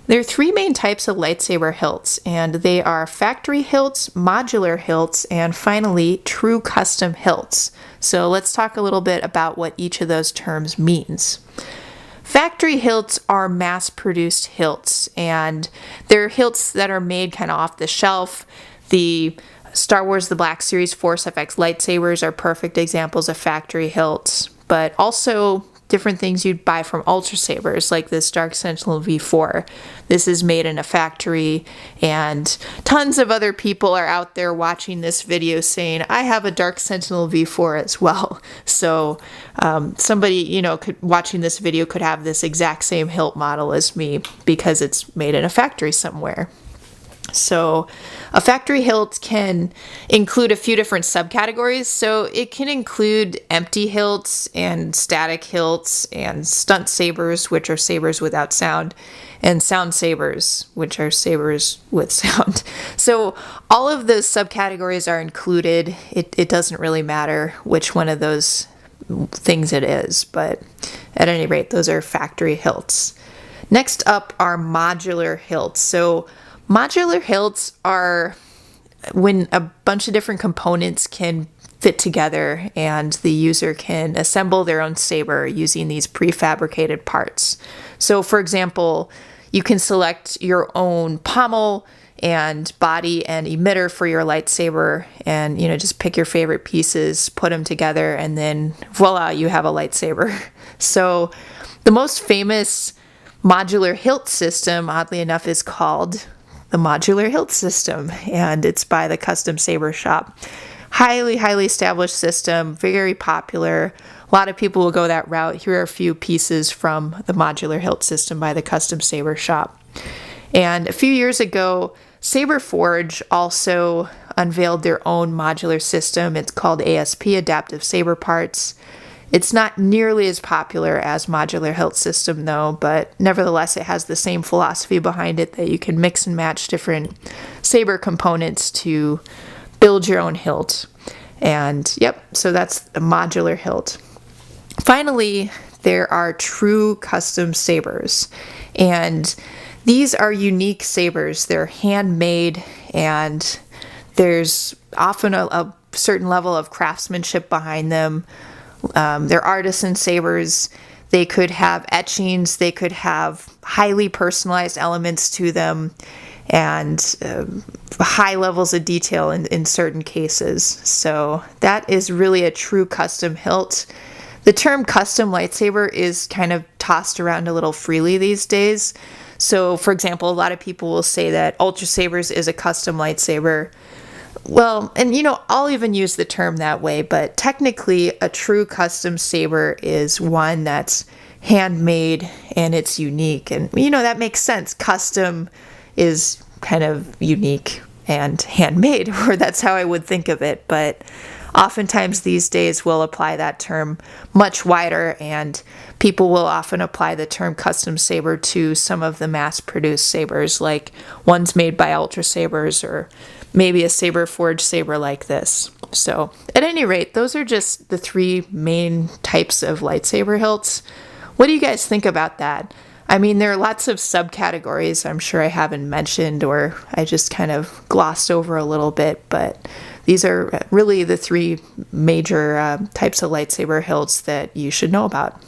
There are three main types of lightsaber hilts, and they are factory hilts, modular hilts, and finally, true custom hilts. So let's talk a little bit about what each of those terms means. Factory hilts are mass-produced hilts, and they're hilts that are made kind of off the shelf. The Star Wars The Black Series Force FX lightsabers are perfect examples of factory hilts, but also different things you'd buy from Ultra Sabers, like this Dark Sentinel V4. This is made in a factory, and tons of other people are out there watching this video saying, I have a Dark Sentinel V4 as well. So somebody, watching this video could have this exact same hilt model as me because it's made in a factory somewhere. So a factory hilt can include a few different subcategories. So it can include empty hilts and static hilts and stunt sabers, which are sabers without sound, and sound sabers, which are sabers with sound. So all of those subcategories are included. It doesn't really matter which one of those things it is, but at any rate, those are factory hilts. Next up are modular hilts. So modular hilts are when a bunch of different components can fit together and the user can assemble their own saber using these prefabricated parts. So for example, you can select your own pommel and body and emitter for your lightsaber and, just pick your favorite pieces, put them together, and then voila, you have a lightsaber. So the most famous modular hilt system, oddly enough, is called the Modular Hilt system, and it's by the Custom Saber Shop. Highly established system, very popular. A lot of people will go that route. Here are a few pieces from the Modular Hilt system by the Custom Saber Shop. And a few years ago, Saber Forge also unveiled their own modular system. It's called ASP, Adaptive Saber Parts. It's not nearly as popular as Modular Hilt system though, but nevertheless it has the same philosophy behind it that you can mix and match different saber components to build your own hilt. And so that's the modular hilt. Finally, there are true custom sabers, and these are unique sabers. They're handmade, and there's often a certain level of craftsmanship behind them. They're artisan sabers. They could have etchings, they could have highly personalized elements to them, and high levels of detail in certain cases. So that is really a true custom hilt. The term custom lightsaber is kind of tossed around a little freely these days. So for example, a lot of people will say that Ultra Sabers is a custom lightsaber. Well, and I'll even use the term that way, but technically a true custom saber is one that's handmade and it's unique. And that makes sense. Custom is kind of unique and handmade, or that's how I would think of it. But oftentimes these days we'll apply that term much wider, and people will often apply the term custom saber to some of the mass-produced sabers, like ones made by Ultra Sabers or maybe a Saber Forge saber like this. So at any rate, those are just the three main types of lightsaber hilts. What do you guys think about that? I mean, there are lots of subcategories I'm sure I haven't mentioned or I just kind of glossed over a little bit, but these are really the three major types of lightsaber hilts that you should know about.